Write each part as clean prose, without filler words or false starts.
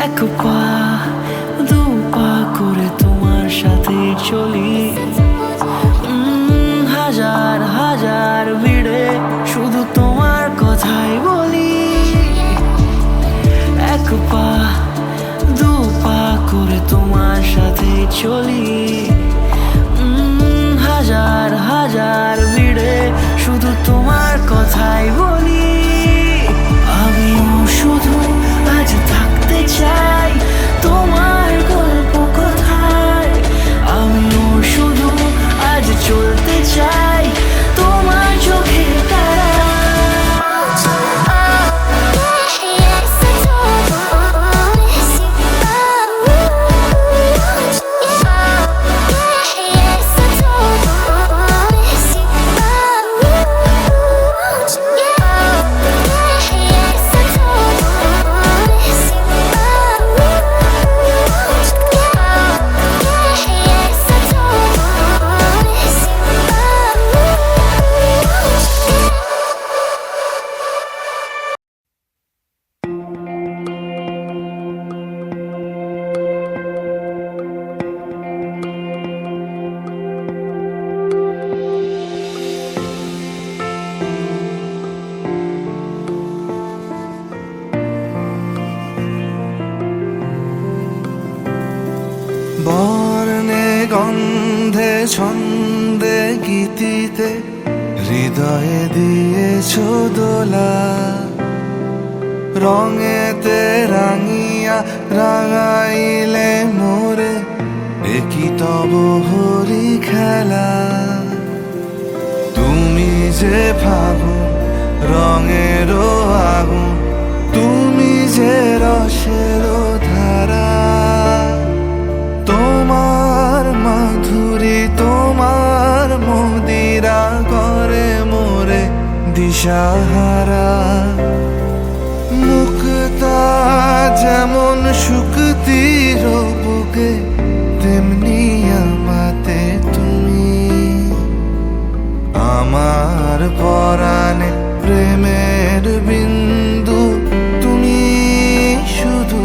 এক পা দু পা করে তোমার সাথে চলি, হাজার হাজার ভিড়ে শুধু তোমার কথাই বলি। এক পা দু পা করে তোমার সাথে চলি, হাজার হাজার ভিড়ে শুধু তোমার কথাই বলি। আমিও শুধু আজ থাকতে চাই তোমার গল্প কথায়, আমিও শুধু আজ চলতে চাই তোমার চোখের তারায়। বর্ণে গন্ধে ছন্দে গীতিতে হৃদয়ে দিয়েছ দোলা, রঙেতে রাঙিয়া রাঙাইলে মোরে একই তব হরি খেলা। তুমি যে ফাগুন রঙেরও আগুন, তুমি যে রসেরও ধারা, তোমার মাধুরী তোমার মদিরা করে মোরে দিশাহারা। মুক্তা যেমন শুকতির বুকে, তেমনি আমাতে তুমি। আমার পরাণে প্রেমের বিন্দু তুমি, শুধু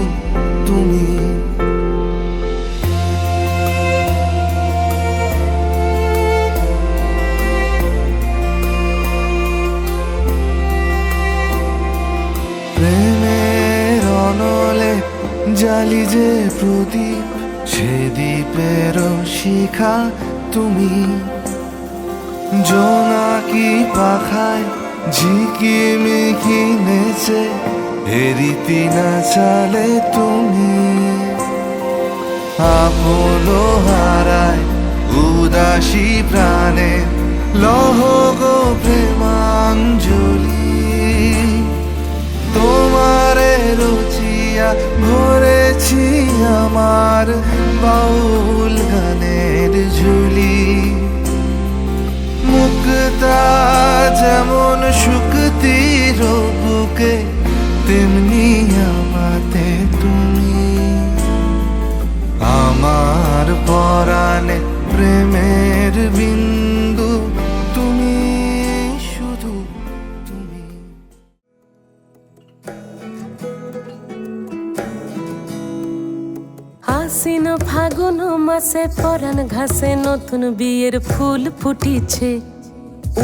তুমি। প্রেমের অনলে জালি যে প্রদীপ, সে দ্বীপের শিখা তুমি। জোনাকি পাখায় ঝিকিমিকি নেচে এরিতি না চালে তুমি। আপনো হারায় উদাসী প্রাণে লহ গো প্রেমাঞ্জলি। তোমারে রচিয়া ভরেছি আমার বাউল গানের ঝুলি। মুক্তা যেমন শুকতির বুকে, তেমনি আমাতে তুমি। আমার পরাণে প্রেমের বিন্দু তুমি, শুধু তুমি। আশ্বিন ফাগুন মাসে পরাণ ঘাসে নতুন বিয়ের ফুল ফুটিছে।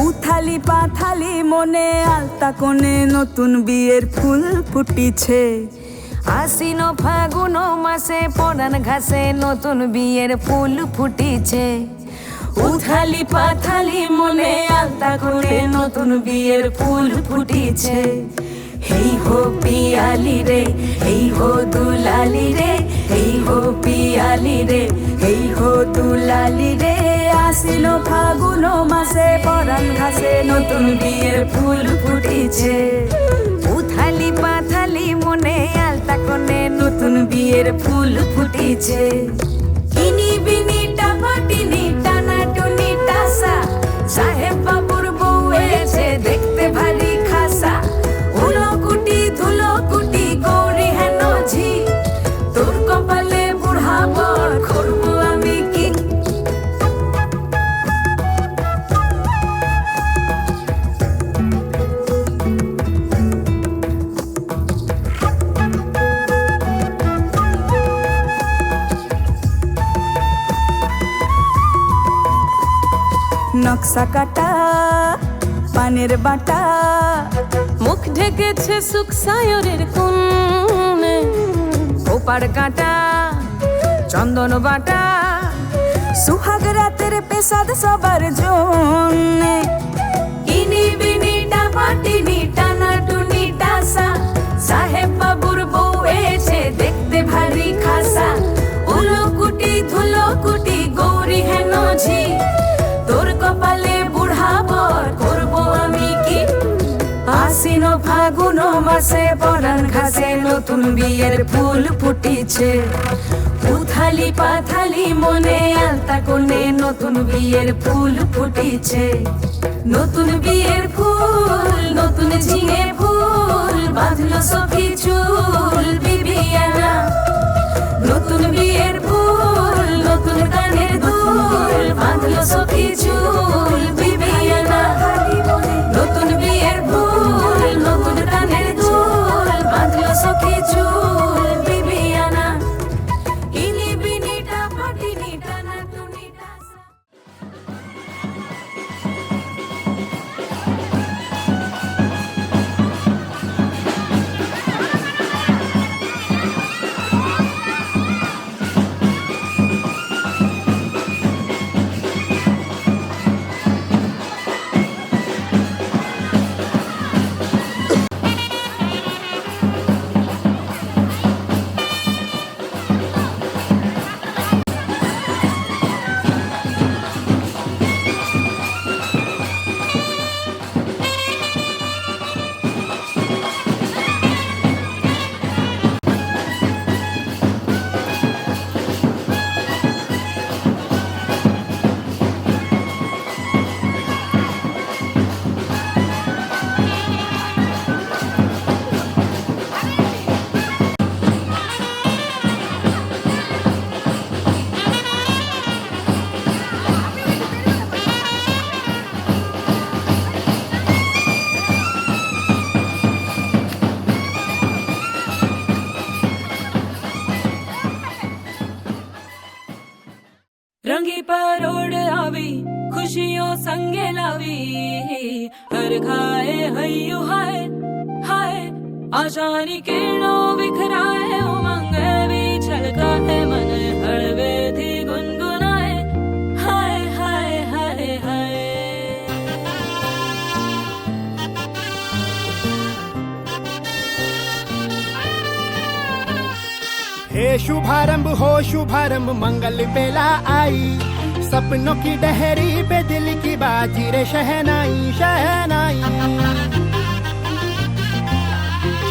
উথালি পাথালি মনে আলতা কোণে নতুন বিয়ের ফুল ফুটিছে। আশ্বিন ফাগুন মাসে পরাণ ঘাসে নতুন বিয়ের ফুল ফুটিছে। উথালি পাথালি মনে আলতা কোণে নতুন বিয়ের ফুল ফুটিছে। হেই হো পিয়ালি রে, হেই হো দুলালি রে, হেই হো পিয়ালি রে, হেই হো দুলালি রে। আসিল ফাগুন মাসে পরাণ ঘাসে নতুন বিয়ের ফুল ফুটিছে। উথালি পাথালি মনে আলতা কোণে নতুন বিয়ের ফুল ফুটিছে। ইনি বিনি টাপাটিনি টানা টুনি টাসা, সাহেব বাবুর বউ এসে দেখতে ভারী খাসা। উলকুটি ধুলকুটি গৌরী হেন ঝি, তোর কপালে বুড়া বর করবো আমি কি। নকশা কাটা পানের বাটা, মুখ ঢেকেছে সুখ সায়রের কোণে, ওপার কাটা চন্দন বাটা, সুহাগ রাতের পেশাদ সবার জন্যে। ইনি বিনি টাপাটিনি টানা টুনি টাসা, সাহেব বাবুর বউ এসে দেখতে ভারী খাসা, উলুকুটি ধুলোকুটি গৌরী হেন ঝি, তোর কপালে বুড়া বর করবো আমি কি। আশ্বিন ফাগুন মাসে পরাণ ঘাসে নতুন বিয়ের ফুল ফুটিছে, উথালি পাথালি মনে আলতা কোণে নতুন বিয়ের ফুল ফুটিছে। নতুন বিয়ের ফুল নতুন ঝিঙে ফুল বাঁধলো সখী চুল বিবিয়ানা, নতুন বিয়ের ফুল নতুন কানের দুল বাঁধলো সখী চুল বিবিয়ানা, নতুন বিয়ের ফুল নতুন কানের দুল বাঁধলো সখী চুল বিবিয়ানা, ইনি বিনি টাপাটিনি টানা টুনি টাসা। रंगी परोड़ आवी खुशियों संगे लावी, हर खाए हय्यू हाय हाय, आशानी किरणों बिखराए उमंग भी छलकाए, मन हड़वे थी गुनगुनाए हाय हाय हाय हाय। हे शुभारंभ हो शुभारंभ मंगल बेला आई, सपनों की डहरी पे दिल की बाजी रे शहनाई शहनाई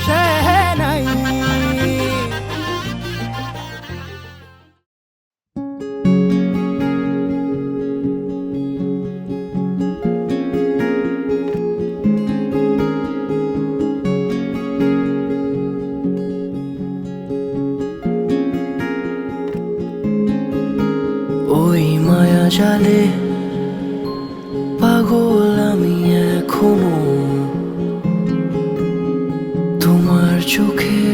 शहनाई। ওই মায়া জালে পাগল আমি এখনো, তোমার চোখে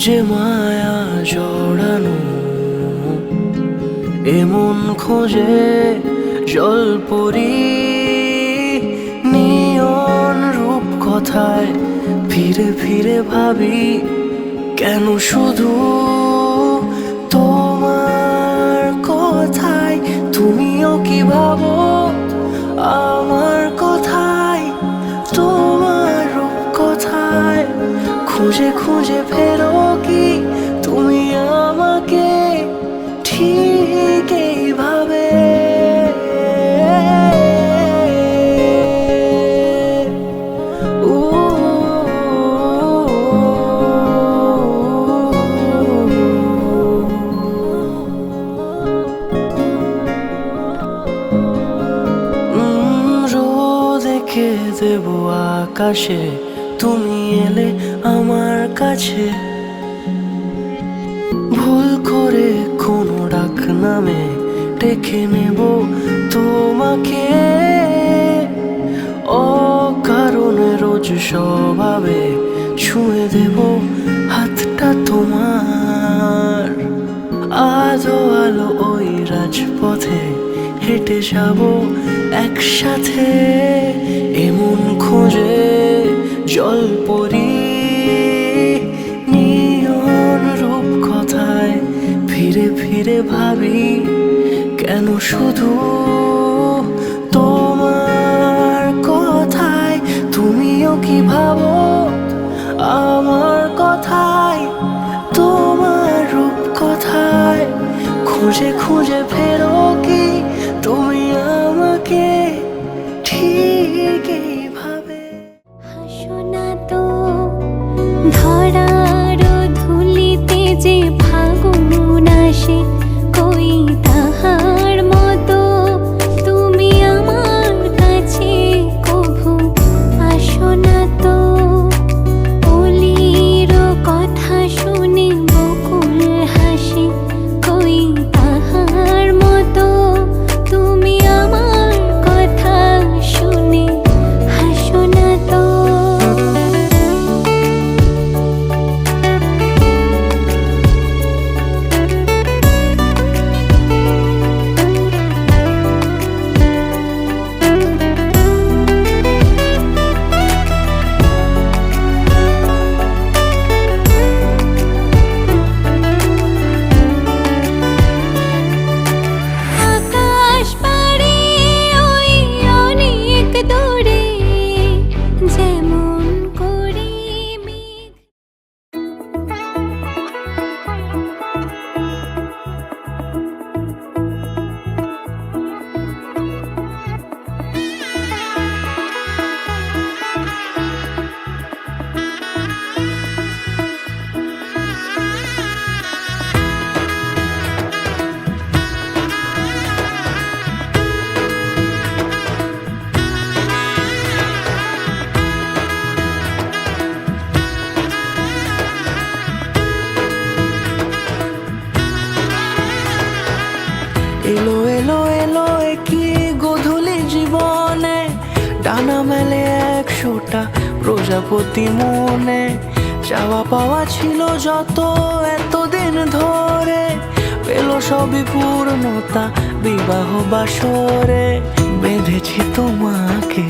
যে মায়া জড়ানো, এমন খোঁজে জলপরি নিয়ন রূপ কথায়, ফিরে ফিরে ভাবি কেন শুধু তোমার কথায়। তুমিও কি ভাবো আমার কথায়, তোমার রূপ কথায়, খুঁজে খুঁজে ফেরো কি তুমি আমাকে ঠিক এইভাবে। রেখে দেব আকাশে তুমি এলে আমার কাছে, ভুল করে কোনো ডাক নামে ডেকে নেব তোমাকে, অকারণে রোজ স্বভাবে ছুঁয়ে দেব হাতটা তোমার। আলো আলো ওই রাজপথে হেঁটে যাব একসাথে এমন খোঁজে জলপরি নিয়ন রূপ কথায় ফিরে ফিরে ভাবি কেন শুধু তোমার কথায় তুমিও কি ভাবো আমার কথায় তোমার রূপ কথায় খুঁজে খুঁজে ফেরো কি তুমি আমাকে ঠিক এইভাবে হাসো না তো ধরার ধুলিতে যে ফাগুন আসে কই তাহার মতো তুমি আমার কাছে কভু আসো না তো অলির কথা শুনে বকুল হাসে কই তাহার মতো তুমি আমার কথা শুনে হাসো না তো আকাশ পাড়ে ওই অনেক দূরে যেমন করে মেঘ এলো এলো এলো কি গোধূলি জীবনে ডানা মেলে 100টা প্রজাপতি মনে চাওয়া পাওয়া ছিল যত এতদিন ধরে পেল সবই পূর্ণতা বিবাহ বাসরে বেঁধেছি তোমাকে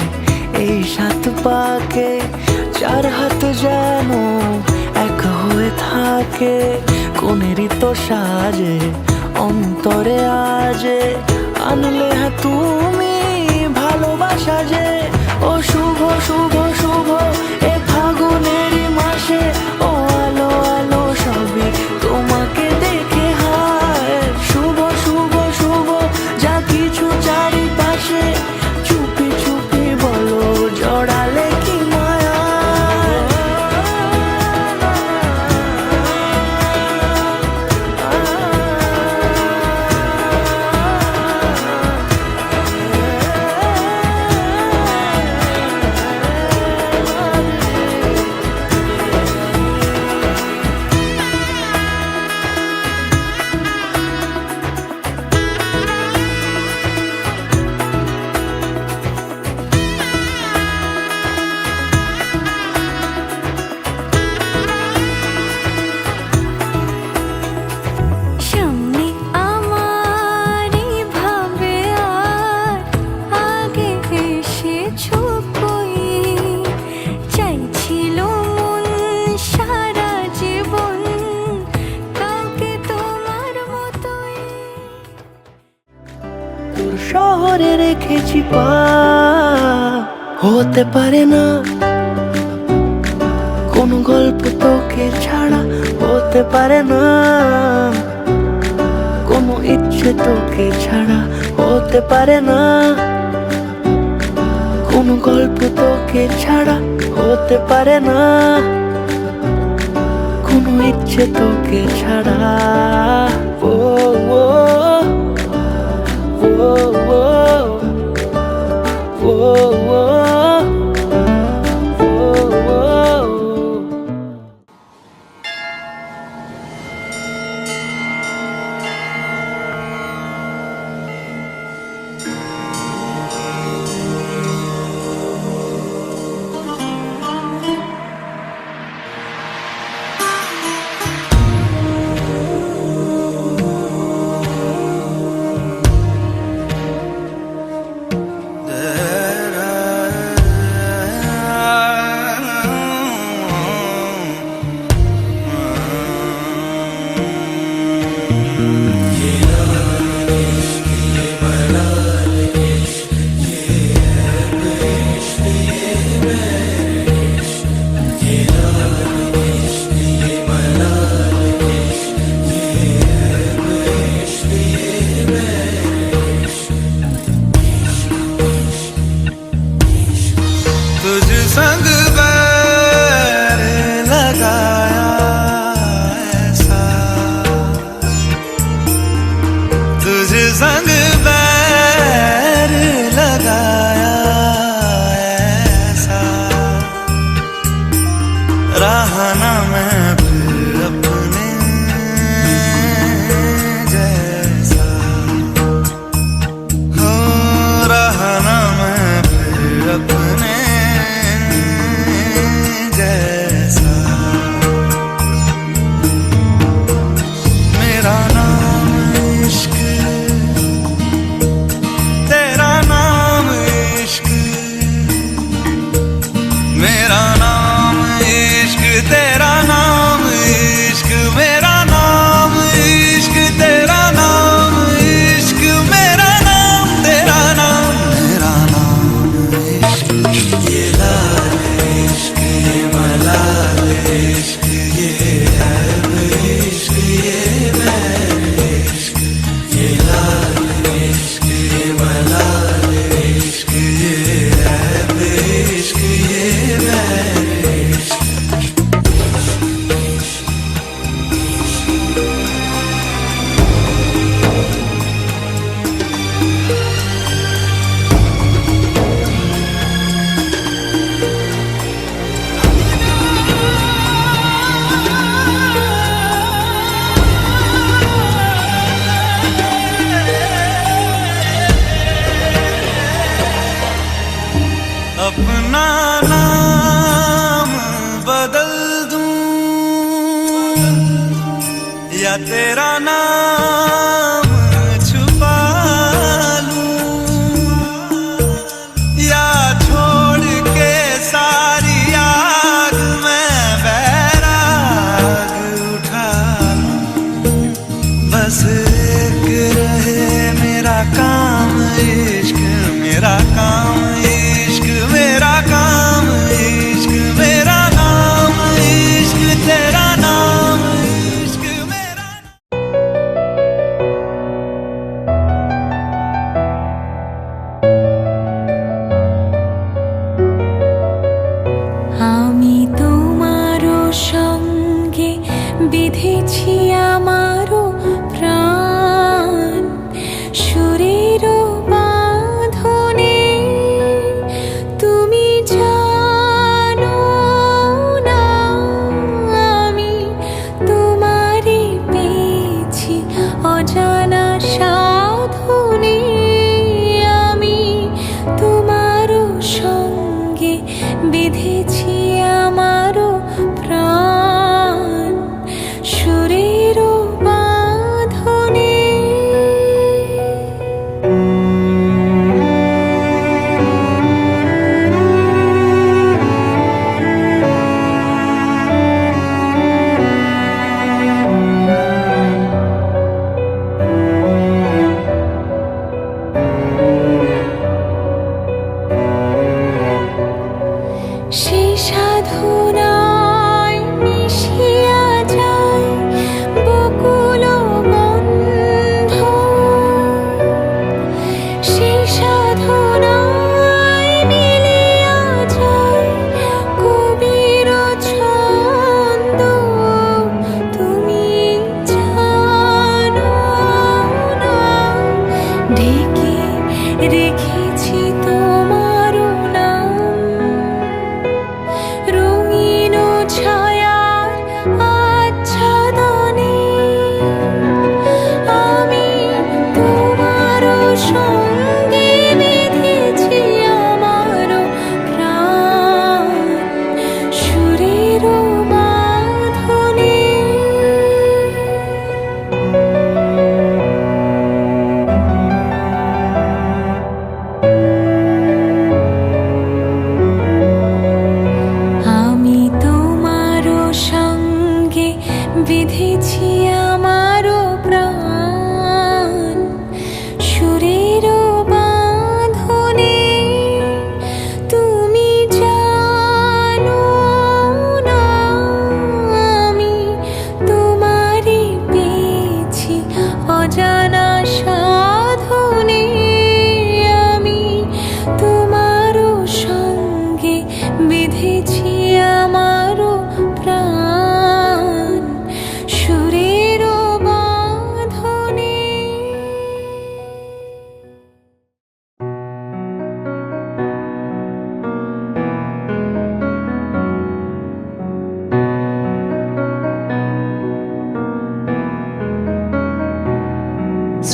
এই 7 পাকে 4 হাত যেন এক হয়ে থাকে কোনেরই তো সাজে অন্তরে আজে আনলে তুমি ভালোবাসা যে ও শুভ শুভ শুভ এ ফাগুনেরই মাসে ও আলো আলো সবই তোমাকে দেখে হায় শুভ শুভ শুভ যা কিছু চারিপাশে চুপি চুপি বলো জড়ালে কি মায়া সামনে আমার ভাবে আর আগে এসেছো কই চাইছিল মন সারা জীবন কাউকে তোমার মতোই তোর শহরে রেখেছি পা হতে পারে না কোন গল্প তোকে ছাড়া হতে পারে না কোনো ইচ্ছে তোকে ছাড়া হতে পারে না কোনো গল্প তোকে ছাড়া হতে পারে না কোনো ইচ্ছে তোকে ছাড়া ও ও ও ও ও संग बैर लगाया ऐसा रहा ना मैं फिर अपने जैसा हो रहा ना मैं फिर अपने जैसा मेरा नाम इश्क तेरा नाम इश्क मेरा नाम इश्क तेरा नाम इश्क मेरा नाम इश्क तेरा नाम इश्क मेरा नाम तेरा नाम मेरा नाम इश्क ये लाल इश्क ये मलाल इश्क ये ऐब इश्क ये बैर इश्क ये लाल इश्क ये मलाल इश्क ये ऐब इश्क ये बैर इश्क अपना नाम बदल दूं या तेरा नाम छुपा लूं या छोड़ के सारी आग में बैराग उठा लूं बस एक रहे मेरा काम इश्क मेरा काम इश्क मेरा काम इश्क मेरा नाम इश्क तेरा नाम इश्क मेरा আমি তোমারও সঙ্গে বিধেছি আমারও প্রাণ সুরেরও বাঁধনে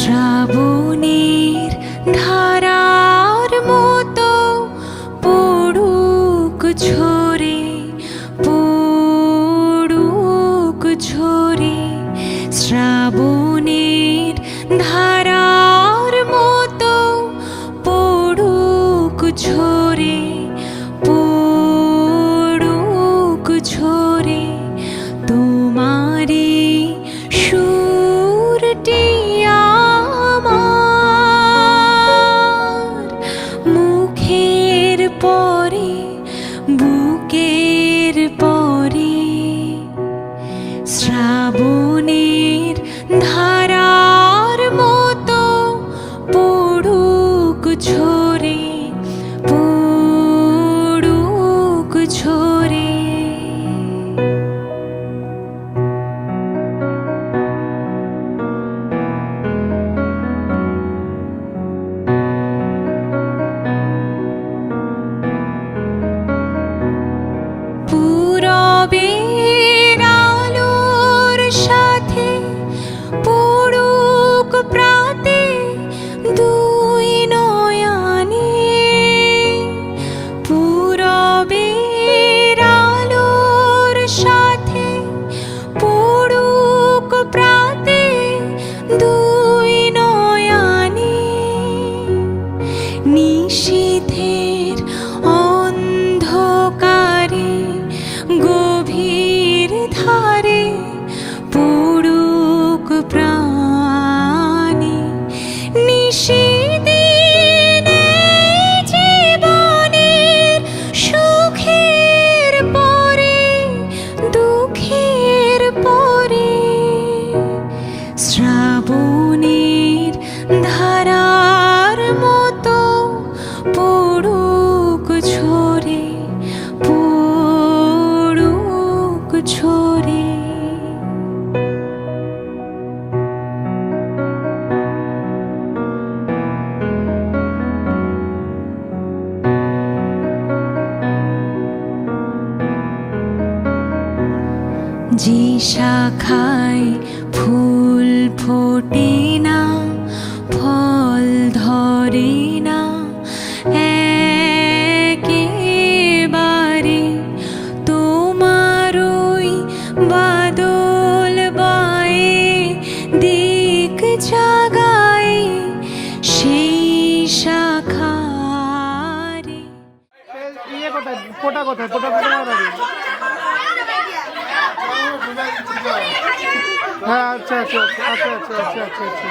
শ্রাবণের ধারার মতো পড়ুক ঝরে, পড়ুক ঝরে, শ্রাবণের ধারার মতো পড়ুক ঝরে, পড়ুক ঝরে, তোমারি সুরটি আমার মুখের পরে, বুকের পরে, শ্রাবণের ধারার মতো পড়ুক ঝরে, পড়ুক ঝরে। পূরবের আলোর সাথে পড়ুক প্রাতে দুই নয়নে, পূরবের আলোর সাথে পড়ুক প্রাতে দুই নয়নে, নিশীথের অন্ধকারে গভীর ধারে পড়ুক প্রাণে, নিশিদিনে জীবনের সুখের পরে, দুঃখের পরে, শ্রাবণের ধারার মতো পড়ুক ঝরে, পড়ুক ঝরে। যে শাখায় ফুল ফোটে না, ফল ধরে না একেবারে, তোমারই বাদল বায়ে দিক জাগায় সেই শাখারে। ইয়ে কোথায়, ফোটা কোথায়, ফোটা কোথায় বাড়ি? হ্যাঁ, আচ্ছা আচ্ছা আচ্ছা আচ্ছা আচ্ছা আচ্ছা আচ্ছা আচ্ছা।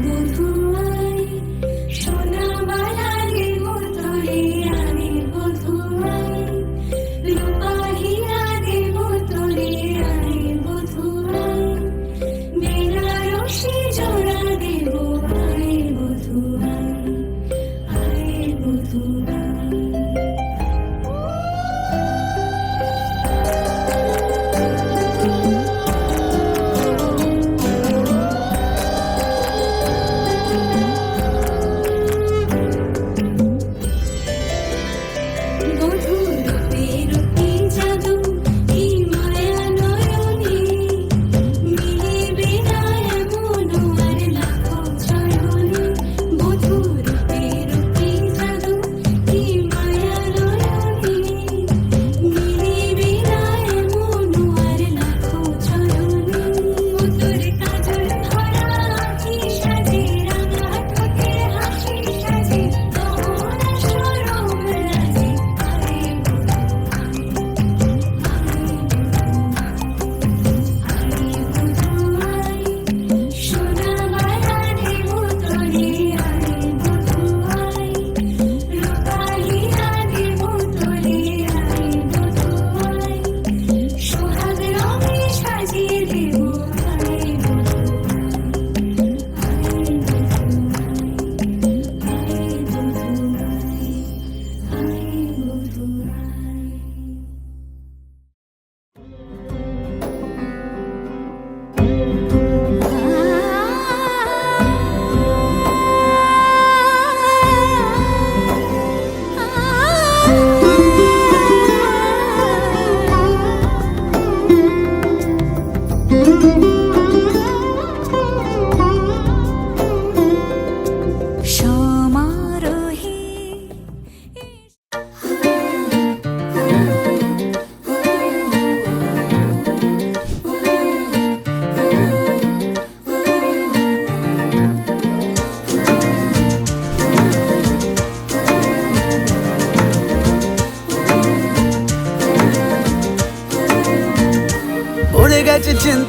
বধূয়া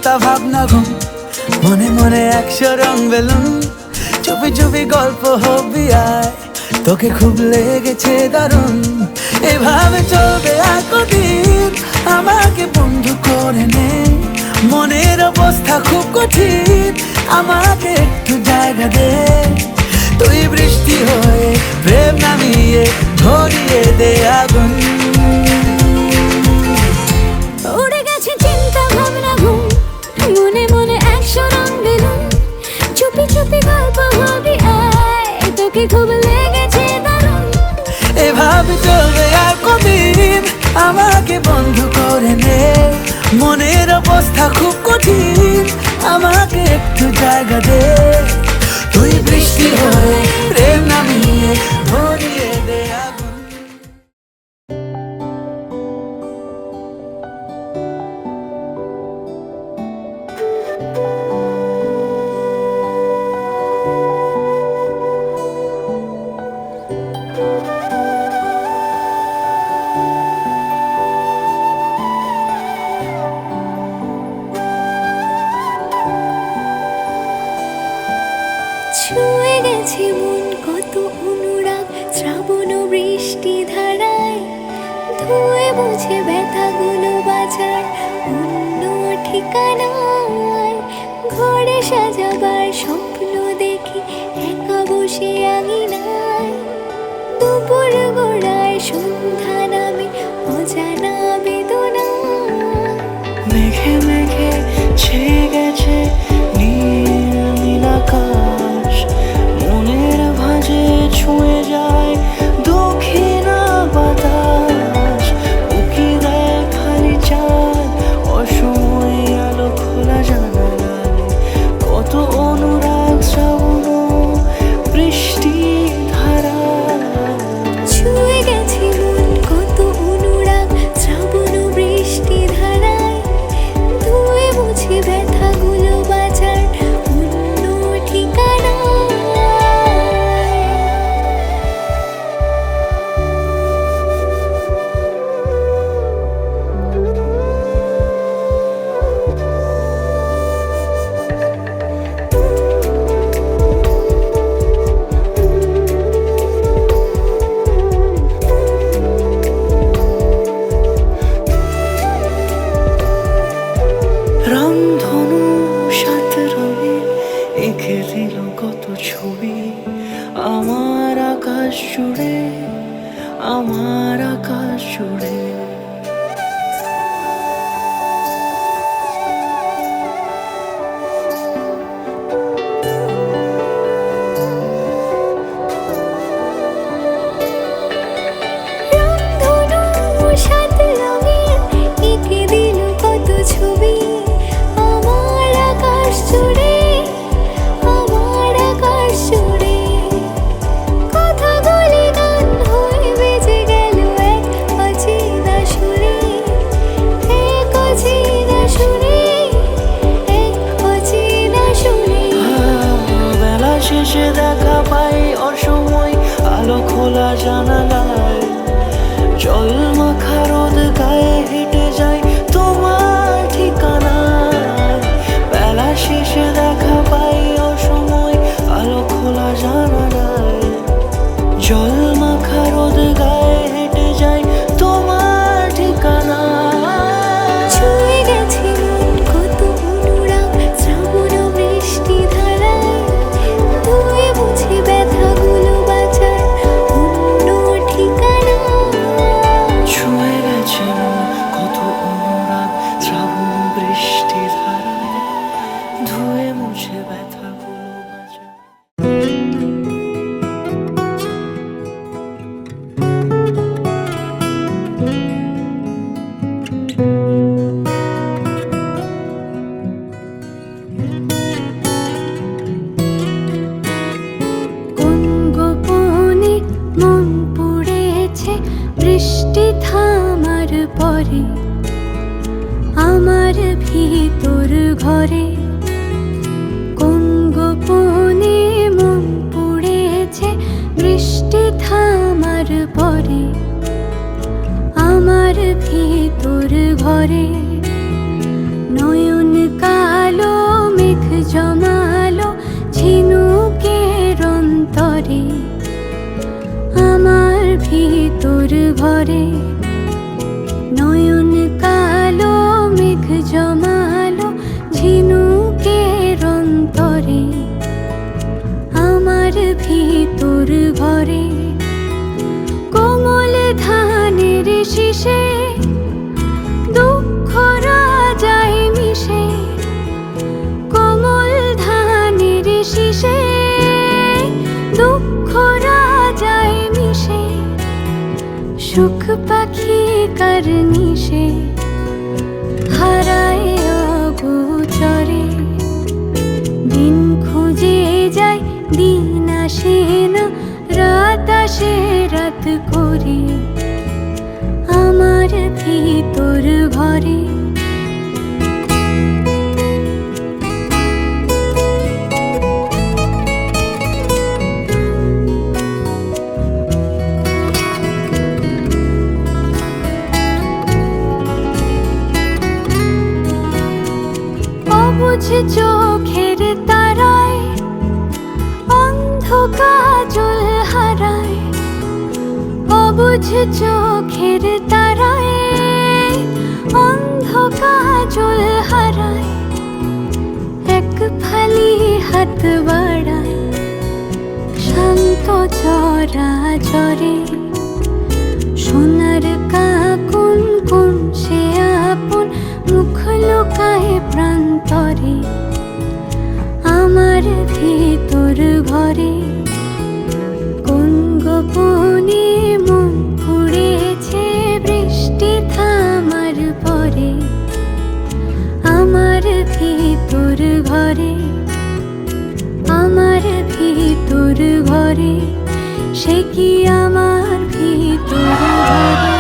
চিন্তা ভাবনা ঘুম, মনে মনে 100 রং বেলুন, চুপি চুপি গল্প হবি আয়, তোকে খুব লেগেছে দারুণ। এভাবে চলবে আর কদিন, আমাকে বন্ধু করে নে, মনের অবস্থা খুব কঠিন, আমাকে একটু জায়গা দে। তুই বৃষ্টি হয়ে প্রেম নামিয়ে ধরিয়ে দে আগুন। উড়ে গেছে চিন্তা ভাবনা ঘুম, মনে মনে 100 রং বেলুন, চুপি চুপি গল্প হবি আয়, তোকে খুব লেগেছে দারুণ। এভাবে চলবে আর কদিন, আমাকে বন্ধু করে নে, মনের অবস্থা খুব কঠিন, আমাকে একটু জায়গা দে। তুই বৃষ্টি হয়ে প্রেম নামিয়ে ধরিয়ে দে আগুন। ছুঁয়ে গেছে মন কত অনুরাগ, শ্রাবণ বৃষ্টি ধারায়, ধুয়ে মুছে ব্যথাগুলো বাঁচার অন্য ঠিকানায়। ঘরে সাজাবার স্বপ্ন দেখি একা বসে আঙিনায়, দুপুর গোড়ায় সন্ধ্যা নামে অজানা বেদনা। মেঘে মেঘে ছেয়ে গেছে নীল নীল আকাশ, মনের ভাঁজে ছুঁয়ে যায় দক্ষিণা বাতাস। উকি দেয় খালি চাঁদ, অসময়ে আলো খোলা জানালায়, কত অনুরাগ শ্রাবণ বৃষ্টি ধারা। ছুঁয়ে গেছে মন কত অনুরাগ, শ্রাবণ বৃষ্টি ধারায়, ধুয়ে মুছে ব্যথাগুলো বাঁচার অন্য ঠিকানায়। রামধনু 7 রঙে এঁকে দিল কত ছবি, আমার আকাশ জুড়ে, আমার আকাশ জুড়ে। রামধনু 7 রঙে এঁকে দিল কত ছবি, আমার আকাশ জুড়ে, আমার আকাশ জুড়ে। কথাগুলি গান হয়ে বেজে গেল এক অচেনা সুরে, এক অচেনা সুরে, এক অচেনা সুরে। বেলা শেষে দেখা পাই অসময় আলো খোলা জানালায়, জল মাখা রোদ গায়ে হেঁটে যাই তোমার ঠিকানায়। বেলা শেষে দেখা পাই অসময় আলো খোলা জানালায়, জল মাখা রোদ গায়ে হেঁটে যাই তোমার ঠিকানায়। ছুঁয়ে গেছে মন কত অনুরাগ, শ্রাবণ বৃষ্টি ধারায়, ধুয়ে মুছে ব্যথাগুলো বাঁচার অন্য ঠিকানায়। ছুঁয়ে গেছে মন কত অনুরাগ, শ্রাবণ বৃষ্টি ধারায়, ধুয়ে মুছে ব্যথাগুলো বাঁচায়। কোন গোপনে মন পড়েছে বৃষ্টি থামার পরে, আমার ভিতর ঘরে। কোন গোপনে মন পড়েছে বৃষ্টি থামার পরে, আমার ভিতর ঘরে। নয়ন কা অন্তরে আমার ভিতর ভরে নয়ন কালো মেঘ জমালো ঝিনুকের অন্তরে আমার ভিতর ভরে কোমল ধানের শীষে দুঃখ রাজায় মিশে কোমল ধানের শীষে দুঃখ রাজায় মিশে সুখ পাখি কারনিশে হারায় অগোচরে দিন খুঁজে যায় দিন আসে না রাত আসে রাত করে আমার ভিতর ভরে অবুঝ চোখের তারায় অন্ধ কাজল হারায় অবুঝ চোখের তারায় অন্ধ কাজল হারায় এক ফালি হাত বাড়ায় শান্ত চরা চরে সোনার কাকুন কোন সে আপন মুখ লুকায় প্রান্তরে আমার ভিতর ঘরে কোন গোপনে মন পুড়েছে বৃষ্টি থামার পরে আমার ভিতর ঘরে আমার ভিতর ঘরে সে কি আমার ভিতর ঘরে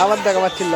আবার দেখা পাচ্ছিল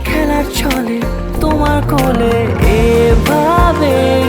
খেলার ছলে তোমার কোলে এভাবে